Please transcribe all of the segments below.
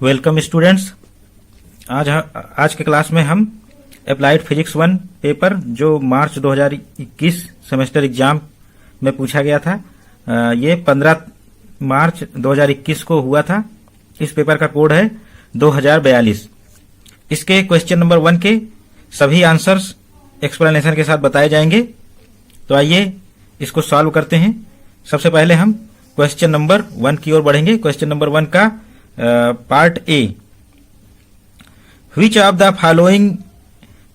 Welcome students. आज के class में हम अप्लाइड फिजिक्स 1 पेपर जो मार्च 2021 सेमेस्टर एग्जाम में पूछा गया था, ये 15 मार्च 2021 को हुआ था। इस पेपर का कोड है 2042। इसके क्वेश्चन नंबर 1 के सभी आंसर्स एक्सप्लेनेशन के साथ बताए जाएंगे। तो आइए इसको सॉल्व करते हैं। सबसे पहले हम क्वेश्चन नंबर 1 की ओर बढ़ेंगे। क्वेश्चन नंबर 1 का part A, which of the following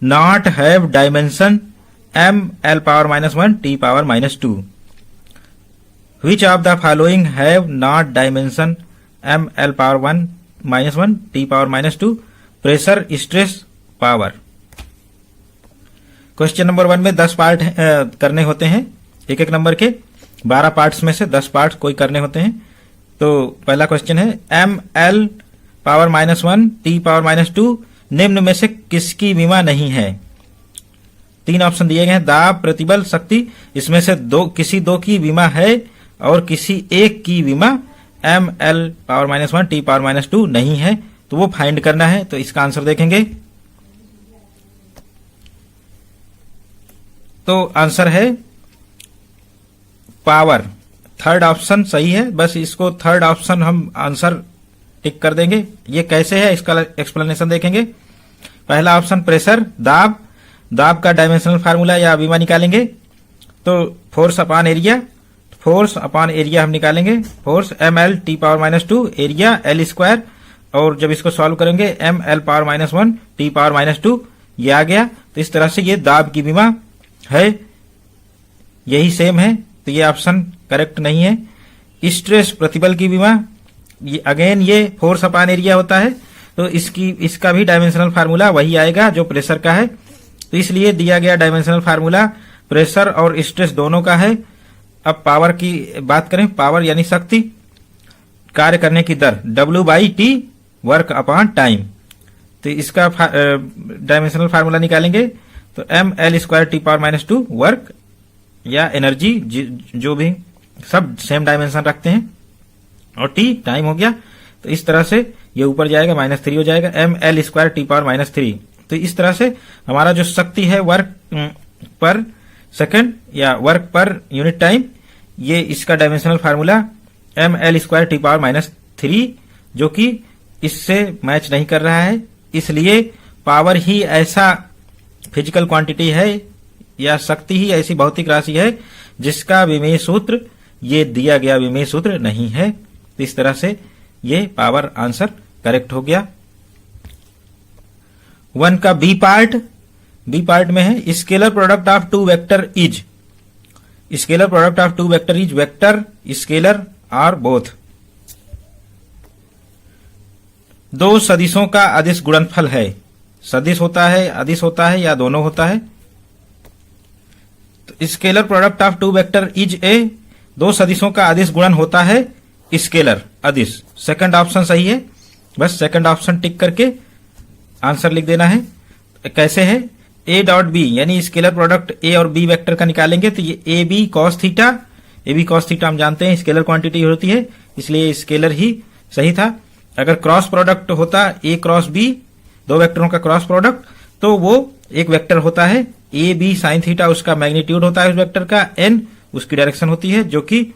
not have dimension m l power minus 1 t power minus 2? Which of the following have not dimension m l power 1 minus 1 t power minus 2? Pressure, stress, power. Question number 1 में 10 part करने होते हैं। एक number के 12 parts में से 10 part कोई करने होते हैं। तो पहला क्वेश्चन है M L power minus 1 T power minus 2 निम्न में से किसकी विमा नहीं है? 3 ऑप्शन दिए गए हैं, दाब, प्रतिबल, शक्ति। इसमें से किसी दो की विमा है और किसी एक की विमा M L power minus 1 T power minus 2 नहीं है। तो वो फाइंड करना है। तो इसका आंसर देखेंगे तो आंसर है पावर। थर्ड ऑप्शन सही है। बस इसको थर्ड ऑप्शन हम आंसर टिक कर देंगे। ये कैसे है इसका एक्सप्लेनेशन देखेंगे। पहला ऑप्शन प्रेशर, दाब का डायमेंशनल फार्मूला या विमा निकालेंगे तो फोर्स अपॉन एरिया हम निकालेंगे। Force M L T power minus 2, area L square, और जब इसको सॉल्व करेंगे M L power minus 1 T power minus 2 ये आ गया। तो इस तरह से ये दाब की विमा है, यही सेम है। तो ये ऑप्शन करेक्ट नहीं है। स्ट्रेस, प्रतिबल की विमा, अगेन ये फोर्स अपॉन एरिया होता है। तो इसका भी डायमेंशनल फार्मूला वही आएगा जो प्रेशर का है। तो इसलिए दिया गया डायमेंशनल फार्मूला प्रेशर और स्ट्रेस दोनों का है। अब पावर की बात करें, पावर यानी शक्ति, कार्य करने की दर, W/T, वर्क अपॉन टाइम। तो इसका डायमेंशनल फार्मूला निकालेंगे तो M L square T power minus 2 work या एनर्जी, जो भी सब सेम डायमेंशन रखते हैं, और टी टाइम हो गया। तो इस तरह से ये ऊपर जाएगा, -3 हो जाएगा, M L square T power minus 3। तो इस तरह से हमारा जो शक्ति है वर्क पर सेकंड या वर्क पर यूनिट टाइम, ये इसका dimensional formula M L square T power minus 3, जो कि इससे मैच नहीं कर रहा है। इसलिए पावर ही ऐसा फिजिकल क्वांटिटी है या शक्ति ही ऐसी भौतिक राशि है जिसका विमेय सूत्र, ये दिया गया विमेय सूत्र नहीं है। तो इस तरह से ये पावर आंसर करेक्ट हो गया। 1 का बी पार्ट में है scalar product of two vector is. Scalar product of two vector is vector, scalar are both. 2 सदिशों का अदिश गुणनफल है। सदिश होता है, अदिश होता है, या दोनों होता है। Scalar product of two vector is a, 2 सदिशों का अदिश गुणन होता है स्केलर, अदिश। सेकंड ऑप्शन सही है। बस सेकंड ऑप्शन टिक करके आंसर लिख देना है। कैसे है, ए डॉट बी, यानी स्केलर प्रोडक्ट ए और बी वेक्टर का निकालेंगे तो ये ए बी कॉस थीटा हम जानते हैं स्केलर क्वांटिटी होती है, इसलिए स्केलर ही सही था। अगर क्रॉस प्रोडक्ट होता ए क्रॉस बी, 2 वेक्टरों का क्रॉस प्रोडक्ट, तो वो एक वेक्टर होता है ए बी साइन थीटा, उसका मैग्नीट्यूड होता है उस वेक्टर का, एन उसकी डायरेक्शन होती है, जो कि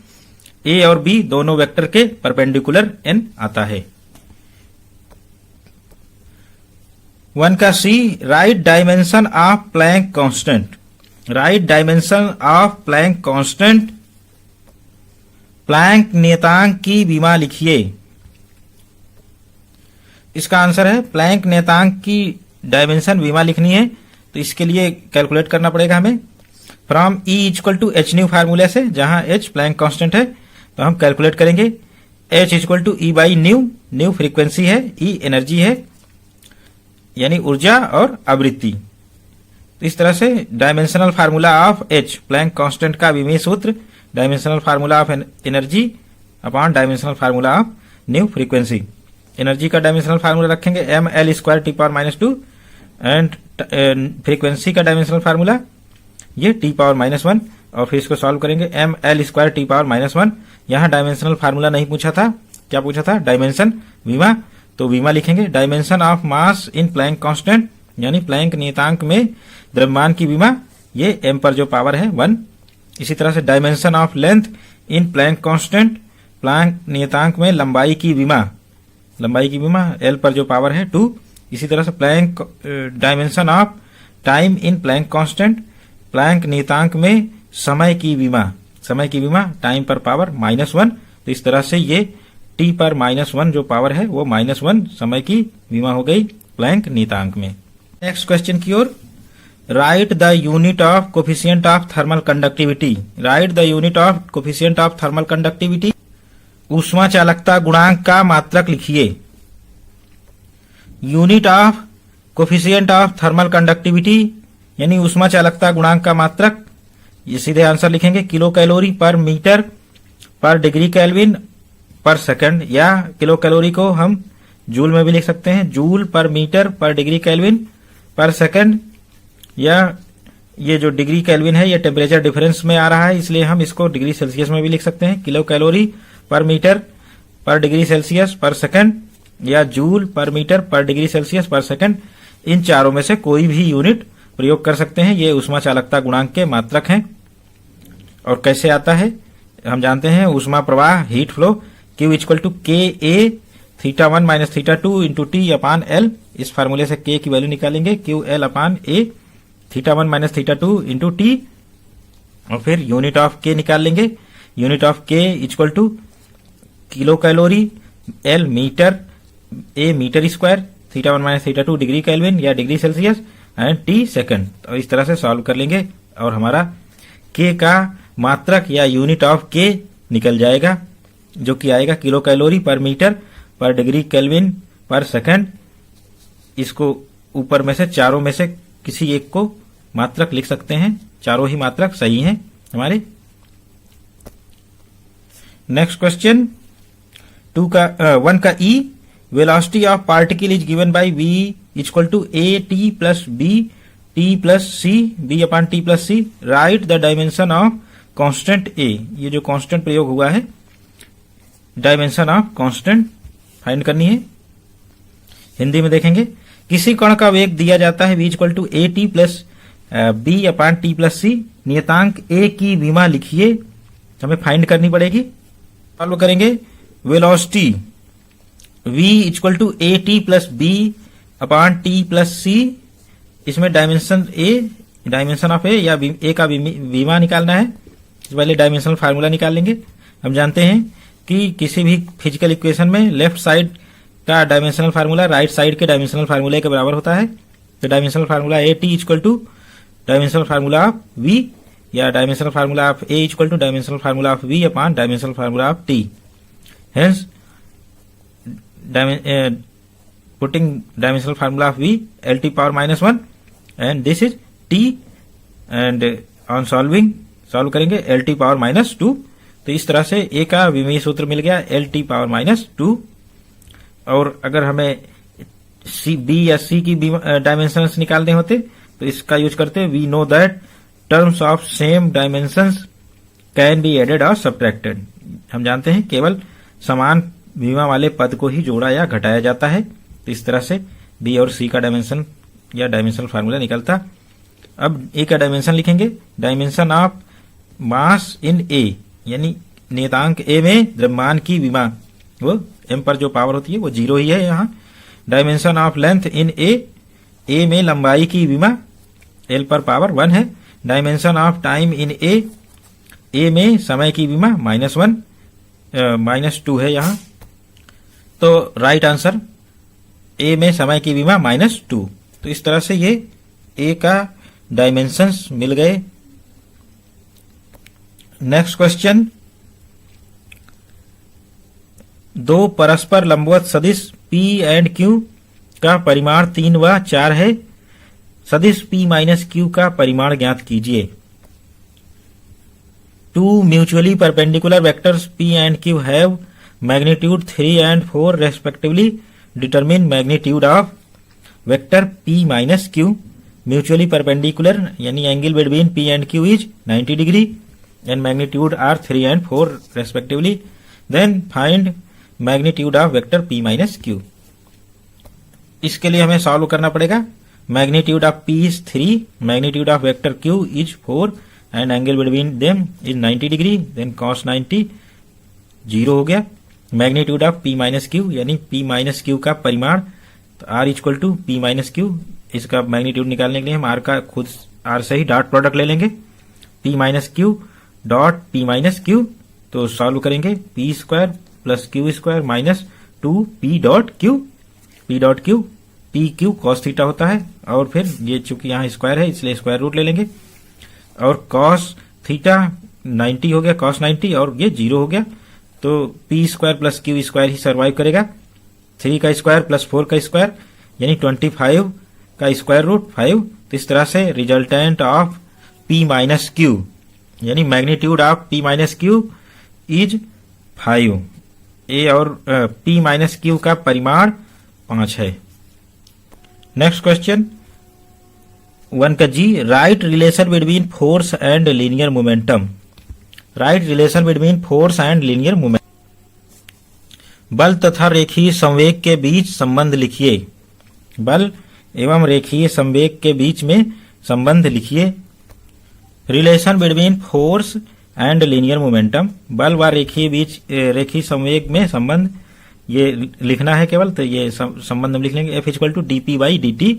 ए और बी दोनों वेक्टर के परपेंडिकुलर एन आता है। 1 का c, right dimension of Planck constant. Right dimension of Planck constant, Planck नियतांक की विमा लिखिए। इसका आंसर है प्लैंक नियतांक की डायमेंशन विमा लिखनी है। तो इसके लिए कैलकुलेट करना पड़ेगा हमें from E equal to H nu फार्मूले से, जहां H प्लैंक कांस्टेंट है। तो हम कैलकुलेट करेंगे H equal to E by nu frequency है, E एनर्जी है, यानी ऊर्जा और आवृत्ति। तो इस तरह से dimensional formula of H Planck constant का विमेय सूत्र, dimensional formula of energy upon dimensional formula of nu frequency. Energy का डायमेंशनल फार्मूला रखेंगे M L square T power minus 2, and frequency का डायमेंशनल फार्मूला ये टी पावर -1, और फिर इसको सॉल्व करेंगे M L square T power -1। यहां dimensional formula नहीं पूछा था, क्या पूछा था? डायमेंशन विमा। तो विमा लिखेंगे। Dimension of mass in Planck constant, यानी प्लैंक नियतांक में द्रव्यमान की विमा, ये m पर जो पावर है 1। इसी तरह से dimension of length in Planck constant, Planck नियतांक में लंबाई की विमा l पर जो पावर है 2। इसी तरह से Planck dimension of time in Planck constant, Planck नियतांक में समय की विमा टाइम पर पावर -1। तो इस तरह से ये t पर -1 जो पावर है वो -1 समय की विमा हो गई प्लैंक नियतांक में। नेक्स्ट क्वेश्चन की ओर, write the unit of coefficient of thermal conductivity. Write the unit of coefficient of thermal conductivity, ऊष्मा चालकता गुणांक का मात्रक लिखिए। Unit of coefficient of thermal conductivity यानी ऊष्मा चालकता गुणांक का मात्रक, ये सीधे आंसर लिखेंगे किलो कैलोरी पर मीटर पर डिग्री केल्विन पर सेकंड, या किलो कैलोरी को हम जूल में भी लिख सकते हैं, जूल पर मीटर पर डिग्री केल्विन पर सेकंड, या ये जो डिग्री केल्विन है ये टेम्परेचर डिफरेंस में आ रहा है इसलिए हम इसको डिग्री सेल्सियस में भी लिख सकते हैं, किलो कैलोरी पर मीटर पर डिग्री सेल्सियस पर सेकंड, या जूल पर मीटर पर डिग्री सेल्सियस पर सेकंड। इन चारों में से कोई भी यूनिट प्रयोग कर सकते हैं, ये ऊष्मा चालकता गुणांक के मात्रक हैं। और कैसे आता है हम जानते हैं, ऊष्मा प्रवाह heat flow Q equal to K A θ1 minus θ2 into T upon L. इस फार्मूले से K की वैल्यू निकालेंगे, Q L upon A θ1 minus θ2 into T, और फिर यूनिट ऑफ K निकाल लेंगे। Unit of K equal to kilo calorie, L metre, A metre square, θ1 minus θ2 degree kelvin या degree Celsius and T second. तो इस तरह से सॉल्व कर लेंगे और हमारा K का मात्रक या यूनिट ऑफ K निकल जाएगा, जो कि आएगा किलो कैलोरी पर मीटर पर डिग्री केल्विन पर सेकंड। इसको ऊपर में से चारों में से किसी एक को मात्रक लिख सकते हैं, चारों ही मात्रक सही हैं हमारे। नेक्स्ट क्वेश्चन 1 का E, velocity of particle is given by V equal to A T plus B T plus C B upon T plus C. Right the dimension of constant A. ये जो कांस्टेंट प्रयोग हुआ है, dimension of constant find करनी है। हिंदी में देखेंगे, किसी कण का वेग दिया जाता है v equal to A T plus B upon T plus C. नियतांक a की विमा लिखिए, हमें फाइंड करनी पड़ेगी। सॉल्व करेंगे, velocity v equal to A T plus B upon T plus C. इसमें डायमेंशन ऑफ ए या ए का विमा निकालना है। पहले डायमेंशनल फार्मूला निकाल लेंगे। हम जानते हैं कि किसी भी फिजिकल इक्वेशन में लेफ्ट साइड का डायमेंशनल फार्मूला राइट साइड के डायमेंशनल फार्मूले के बराबर होता है। तो dimensional formula A T equal to dimensional formula of V, या dimensional formula of A equal to dimensional formula of V upon dimensional formula of T. Hence putting dimensional formula of v L t power -1 and this is t, and on solve करेंगे L t power -2। तो इस तरह से a का विमीय सूत्र मिल गया L t power -2। और अगर हमें b या c की डायमेंशंस निकालने होते तो इसका यूज करते, we know that terms of same dimensions can be added और सब्ट्रैक्टेड। हम जानते हैं केवल समान विमा वाले पद को ही जोड़ा या घटाया जाता है। तो इस तरह से बी और सी का डायमेंशन या डायमेंशनल फार्मूला निकलता। अब ए का डायमेंशन लिखेंगे, डायमेंशन ऑफ मास इन ए, यानी नियतांक ए में द्रव्यमान की विमा, वो एम पर जो पावर होती है वो 0 ही है यहाँ। डायमेंशन ऑफ लेंथ इन ए में लंबाई की विमा एल पर पावर 1 है। डायमेंशन ऑफ टाइम इन ए में समय की विमा -2 है यहाँ। तो राइट आंसर ए में समय की विमा -2। तो इस तरह से ये ए का डायमेंशंस मिल गए। नेक्स्ट क्वेश्चन, दो परस्पर लंबवत सदिश P एंड Q का परिमाण 3 व 4 है। सदिश P माइनस Q का परिमाण ज्ञात कीजिए। Two mutually perpendicular vectors P and Q have magnitude 3 and 4 respectively. Determine magnitude of vector P minus Q. Mutually perpendicular यानी angle between P and Q is 90 degree and magnitude are 3 and 4 respectively. Then find magnitude of vector P minus Q. इसके लिए हमें solve करना पड़ेगा। Magnitude of P is 3, magnitude of vector Q is 4 and angle between them is 90 degree, then cos 90 0 हो गया। Magnitude of P minus Q यानी P minus Q का परिमाण, तो R equal to P minus Q. इसका magnitude निकालने के लिए हम R का खुद R से ही डॉट प्रोडक्ट ले लेंगे, P minus Q dot P minus Q, तो सॉल्व करेंगे P square plus Q square minus 2P dot Q, P dot Q, P Q cos theta होता है, और फिर ये चूंकि यहाँ स्क्वायर है इसलिए स्क्वायर रूट ले लेंगे, और कॉस थीटा 90 हो गया, कॉस 90, और ये 0 हो गया, तो P square plus Q square ही सर्वाइव करेगा। 3 का स्क्वायर प्लस 4 का स्क्वायर यानी 25 का स्क्वायर रूट 5। तो इस तरह से resultant of P minus Q यानी magnitude of P minus Q is 5। ए और P माइनस क्यू का परिमाण 5 है। नेक्स्ट क्वेश्चन 1 का G, right relation between force and linear momentum. Right relation between force and linear momentum. बल तथा रेखीय संवेग के बीच संबंध लिखिए। बल एवं रेखीय संवेग के बीच में संबंध लिखिए। Relation between force and linear momentum, बल व रेखीय संवेग में संबंध ये लिखना है केवल, तो ये संबंध हम लिख लेंगे F equal to dP by dt।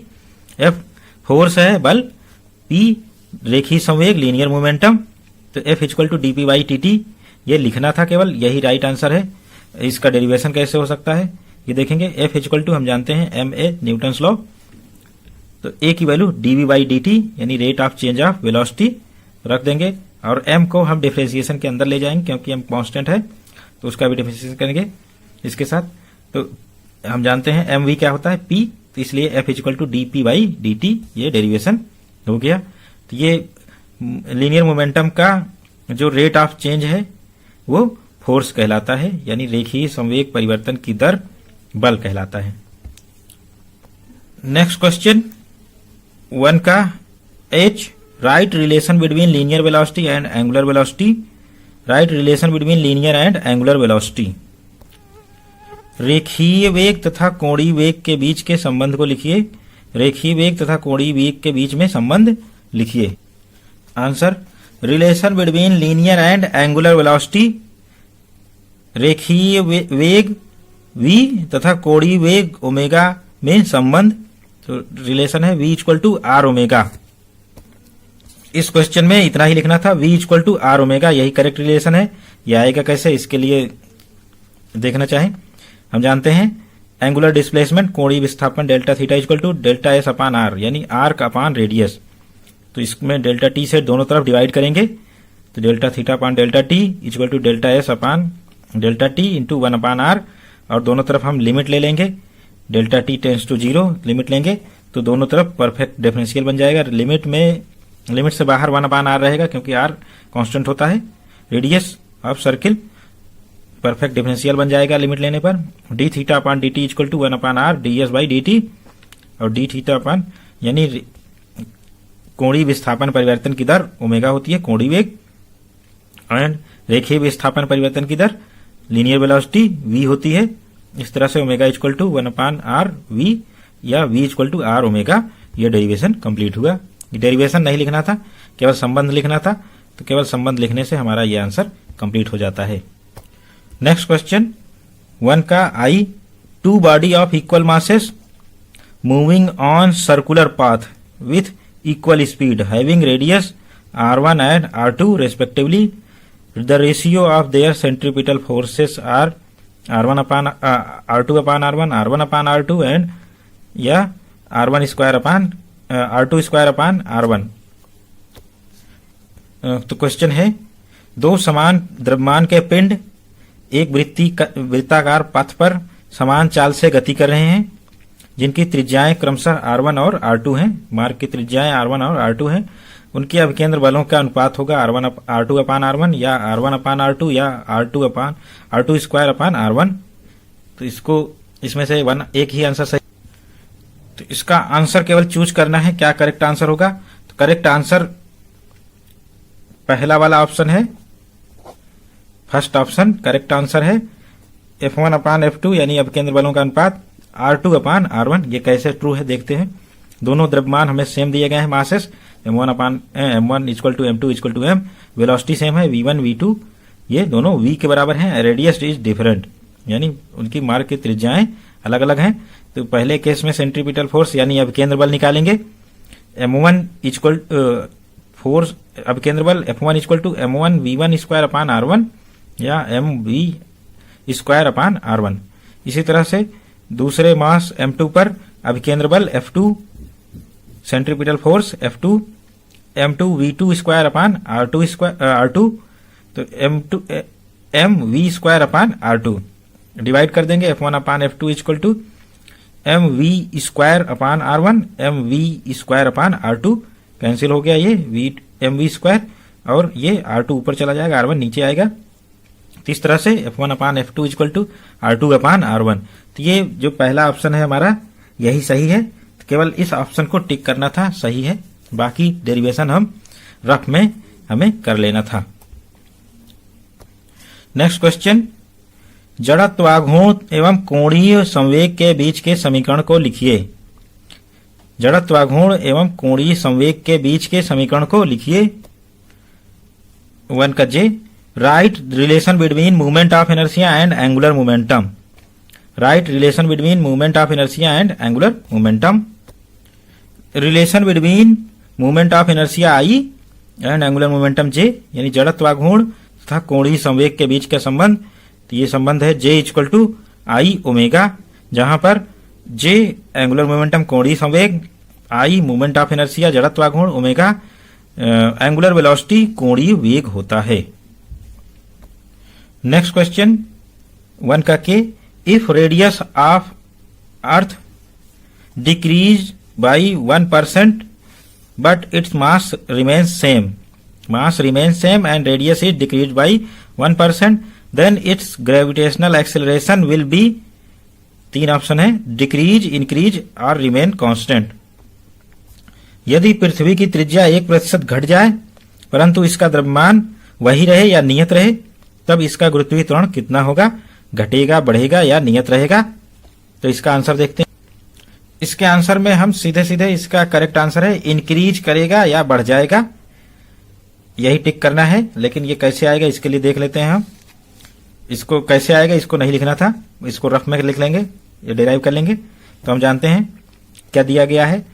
F force है बल, P रेखीय संवेग लीनियर मोमेंटम, तो F equal to dP by dt ये लिखना था केवल, यही राइट आंसर है। इसका डेरिवेशन कैसे हो सकता है ये देखेंगे। F इक्वल टू हम जानते हैं ma न्यूटन्स लॉ, तो A की वैल्यू dV बाई dt यानी rate of change of velocity रख देंगे, और m को हम डिफरेंशिएशन के अंदर ले जाएंगे क्योंकि m कांस्टेंट है, तो उसका भी डिफरेंशिएशन करेंगे इसके साथ। तो हम जानते हैं mv क्या होता है p, तो इसलिए F equal to dP by dt ये डेरिवेशन हो गया। तो ये लीनियर मोमेंटम का जो रेट ऑफ चेंज है वो फोर्स कहलाता है, यानी रेखीय संवेग परिवर्तन की दर बल कहलाता है। नेक्स्ट क्वेश्चन 1 का H, right relation between linear velocity and angular velocity. Right relation between linear and angular velocity. रेखीय वेग तथा कोणीय वेग के बीच के संबंध को लिखिए। रेखीय वेग तथा कोणीय वेग के बीच में संबंध लिखिए। Answer, relation between linear and angular velocity, रेखीय वेग v तथा कोणीय वेग ओमेगा में संबंध, तो रिलेशन है v equal to R omega. इस क्वेश्चन में इतना ही लिखना था, v equal to R omega, यही करेक्ट रिलेशन है। यह आएगा कैसे, इसके लिए देखना चाहें। हम जानते हैं एंगुलर डिस्प्लेसमेंट कोणीय विस्थापन delta theta equal to delta S upon R, यानी आर्क अपान रेडियस। तो इसमें डेल्टा टी से दोनों तरफ डिवाइड करेंगे, तो delta theta upon delta T equal to delta S upon delta T into 1 upon R, और दोनों तरफ हम लिमिट ले लेंगे, delta T tends to 0 limit लेंगे, तो दोनों तरफ परफेक्ट डिफरेंशियल बन जाएगा। लिमिट से बाहर 1 अपान आर रहेगा क्योंकि आर कांस्टेंट होता है। Radius of circle perfect differential बन जाएगा लिमिट लेने पर। D theta upon D T equal to 1 upon R D S by D T, और डी थीटा अपान यानी कोणीय विस्थापन परिवर्तन की दर ओमेगा होती है, कोणीय वेग, एंड रेखीय विस्थापन परिवर्तन की दर लीनियर वेलोसिटी v होती है। इस तरह से omega equal to 1 upon R V या v equal to R omega, यह डेरिवेशन कंप्लीट हुआ। डेरिवेशन नहीं लिखना था, केवल संबंध लिखना था, तो केवल संबंध लिखने से हमारा यह आंसर कंप्लीट हो जाता है। नेक्स्ट क्वेश्चन 1 का I, 2 body of equal masses moving on circular path with equal speed having radius r1 and r2 respectively, the ratio of their centripetal forces are r1 upon r2 upon r1, r1 upon r2 and या r1 square upon r2 square upon r1। तो question है, दो समान द्रव्यमान के पिंड एक वृत्ताकार पथ पर समान चाल से गति कर रहे हैं, जिनकी त्रिज्याएं क्रमशः r1 और r2 हैं। मार्ग की त्रिज्याएं r1 और r2 हैं। उनके अभिकेंद्र बलों का अनुपात होगा r2 अपान r1 या r1 अपान r2 या r2 स्क्वायर अपान r1। तो इसमें से एक ही आंसर सही, तो इसका आंसर केवल चूज करना है क्या करेक्ट आंसर होगा। तो करेक्ट आंसर पहला वाला ऑप्शन है, फर्स्ट ऑप्शन करेक्ट आंसर है F1 अपान F2 यानी अभिकेंद्र बलों का अनुपात R2/R1। ये कैसे ट्रू है देखते हैं। दोनों द्रव्यमान हमें सेम दिए गए हैं, masses m1 equal to m2 equal to m। Velocity same है, v1 v2 ये दोनों v के बराबर हैं। रेडियस इज डिफरेंट, यानी उनकी मार्ग की त्रिज्याएं अलग अलग हैं। तो पहले केस में सेंट्रीपिटल फोर्स यानी अभिकेंद्र बल निकालेंगे। m1 इक्वल फोर्स अभिकेंद्र बल F1 equal to m1 v1 square upon r1 या mv स्क्वायर अपान r1। इसी तरह से दूसरे मास m2 पर अभिकेंद्र बल F2 centripetal force F2 m2 v2 square upon r2 तो mv square upon r2 divide कर देंगे। F1 upon F2 equal to mv square upon r1 mv square upon r2 cancel हो गया, ये mv स्क्वायर और ये r2 ऊपर चला जाएगा, r1 नीचे आएगा। तो इस तरह से F1 upon F2 equal to R2 upon R1। तो ये जो पहला ऑप्शन है हमारा यही सही है। तो केवल इस ऑप्शन को टिक करना था, सही है। बाकी डेरिवेशन हम रफ में हमें कर लेना था। नेक्स्ट क्वेश्चन, जड़त्वाघूर्ण एवं कोणीय संवेग के बीच के समीकरण को लिखिए। जड़त्वाघूर्ण एवं कोणीय संवेग के बीच के समीकरण को लिखिए। 1 का J, right relation between movement of inertia and angular momentum. Right relation between movement of inertia and angular momentum. Relation between movement of inertia I and angular momentum J, यानी जड़त्वाघूर्ण तथा कोणीय संवेग के बीच का संबंध। तो ये संबंध है J equal to I omega, जहां पर जे एंगुलर मोमेंटम कोणीय संवेग, आई मूवमेंट ऑफ इनर्शिया जड़त्वाघूर्ण, ओमेगा एंगुलर वेलोसिटी कोणीय वेग होता है। नेक्स्ट क्वेश्चन 1 का K, if radius of earth decrease by 1% but its mass remains same, mass remains same and radius is decrease by 1%, then its gravitational acceleration will be, 3 option है, decrease, increase और remain constant. यदि पृथ्वी की त्रिज्या 1% घट जाए परंतु इसका द्रव्यमान वही रहे या नियत रहे, तब इसका गुरुत्वीय त्वरण कितना होगा, घटेगा, बढ़ेगा या नियत रहेगा। तो इसका आंसर देखते हैं। इसके आंसर में हम सीधे सीधे इसका करेक्ट आंसर है इंक्रीज करेगा या बढ़ जाएगा, यही टिक करना है। लेकिन ये कैसे आएगा इसके लिए देख लेते हैं हम। इसको कैसे आएगा इसको नहीं लिखना था, इसको रफ में लिख लेंगे, ये डिराइव कर लेंगे। तो हम जानते हैं क्या दिया गया है,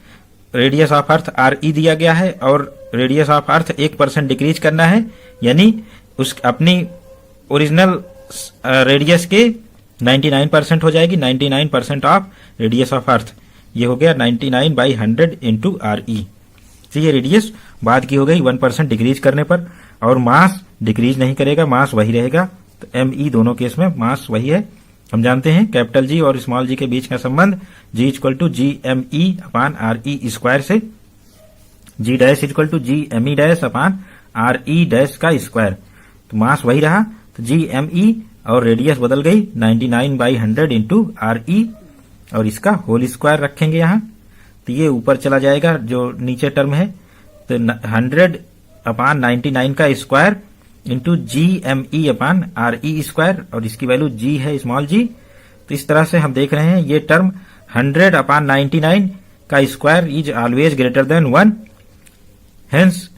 रेडियस ऑफ अर्थ RE दिया गया है और रेडियस ऑफ अर्थ 1% डिक्रीज करना है, यानी उस अपनी ओरिजिनल रेडियस के 99% हो जाएगी। 99% ऑफ रेडियस ऑफ अर्थ, ये हो गया 99/100 इंटू RE। तो ये रेडियस बाद की हो गई 1% डिक्रीज करने पर, और मास डिक्रीज नहीं करेगा, मास वही रहेगा। तो ME दोनों केस में मास वही है। हम जानते हैं कैपिटल G और स्मॉल g के बीच का संबंध G equal to GME upon RE square से, G dash equal to GME dash upon RE dash का स्क्वायर। तो मास वही रहा, तो GME और रेडियस बदल गई 99/100 इंटू RE और इसका होल स्क्वायर रखेंगे यहाँ। तो ये ऊपर चला जाएगा जो नीचे टर्म है, तो 100 अपान 99 का square into GME upon RE square, और इसकी वैल्यू G है स्मॉल g। तो इस तरह से हम देख रहे हैं ये टर्म 100 अपान 99 का square is always greater than 1, hence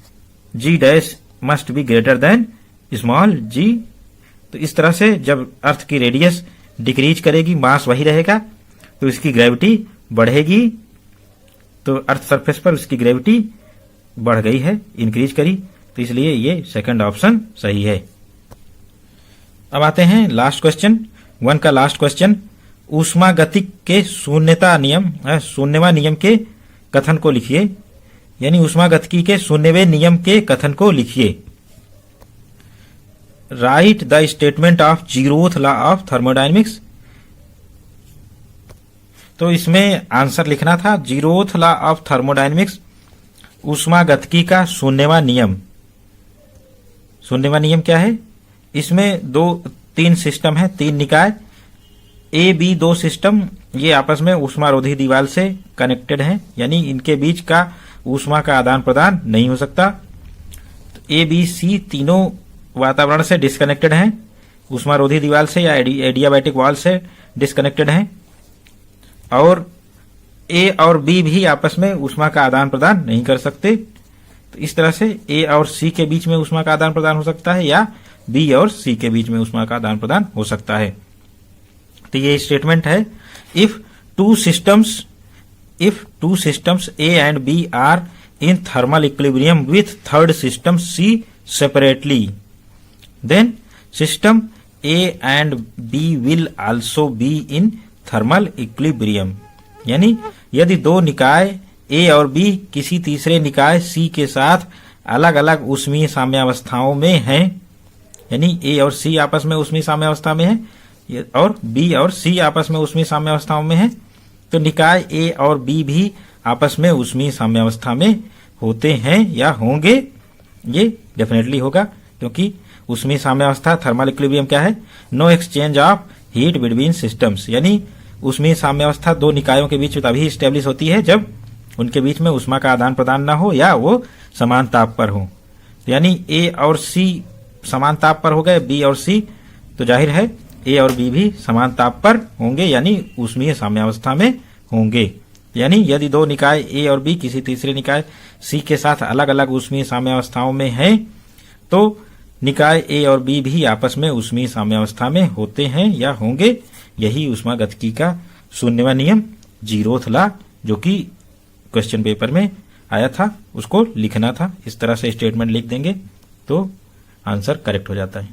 G dash must be greater than small g। तो इस तरह से जब अर्थ की रेडियस डिक्रीज करेगी, मास वही रहेगा, तो इसकी ग्रेविटी बढ़ेगी। तो अर्थ सरफेस पर उसकी ग्रेविटी बढ़ गई है, इंक्रीज करी, तो इसलिए ये सेकंड ऑप्शन सही है। अब आते हैं लास्ट क्वेश्चन 1 का लास्ट क्वेश्चन, ऊष्मागतिक के शून्यता नियम, शून्यवां नियम के कथन को लिखिए, यानी ऊष्मागतिकी के शून्यवें नियम के कथन को लिखिए। Right the statement of zeroth law of thermodynamics. तो इसमें आंसर लिखना था जीरोथ लॉ ऑफ थर्मोडायनेमिक्स, ऊष्मागतिकी का शून्यवां नियम। शून्यवां नियम क्या है, इसमें 3 सिस्टम है, 3 निकाय, A, B 2 सिस्टम, ये आपस में ऊष्मारोधी दीवार से कनेक्टेड हैं, यानी इनके बीच का ऊष्मा का आदान प्रदान नहीं हो सकता। तो A, B, C तीनों वातावरण से डिस्कनेक्टेड हैं, ऊष्मारोधी दीवार से या एडियाबैटिक वॉल से डिस्कनेक्टेड हैं। और ए और बी भी आपस में ऊष्मा का आदान प्रदान नहीं कर सकते। तो इस तरह से ए और सी के बीच में ऊष्मा का आदान प्रदान हो सकता है या बी और सी के बीच में ऊष्मा का आदान प्रदान हो सकता है। तो ये स्टेटमेंट है, if two systems A and B are in thermal equilibrium with third system C separately, then system A and B will also be in thermal equilibrium. यानी यदि दो निकाय ए और बी किसी तीसरे निकाय सी के साथ अलग अलग ऊष्मीय साम्यावस्थाओं में हैं, यानी ए और सी आपस में ऊष्मीय साम्यावस्था में है और बी और सी आपस में ऊष्मीय साम्यावस्थाओं में है, तो निकाय ए और बी भी आपस में ऊष्मीय साम्यावस्था में होते हैं या होंगे। ये डेफिनेटली होगा, क्योंकि ऊष्मीय साम्यावस्था थर्मल इक्विलिब्रियम क्या है, no exchange of heat between systems, यानी ऊष्मीय साम्यावस्था दो निकायों के बीच तभी स्टेब्लिश होती है जब उनके बीच में ऊष्मा का आदान प्रदान ना हो या वो समान ताप पर हो। यानी ए और सी समान ताप पर हो गए, बी और सी, तो जाहिर है ए और बी भी समान ताप पर होंगे यानी ऊष्मीय साम्यावस्था में होंगे। यानी यदि दो निकाय ए और बी किसी तीसरे निकाय सी के साथ अलग अलग ऊष्मीय साम्यावस्थाओं में हैं, तो निकाय ए और बी भी आपस में ऊष्मीय साम्यावस्था में होते हैं या होंगे। यही ऊष्मागतिकी का शून्यवां नियम, जीरोथ लॉ, जो कि क्वेश्चन पेपर में आया था, उसको लिखना था। इस तरह से स्टेटमेंट लिख देंगे तो आंसर करेक्ट हो जाता है।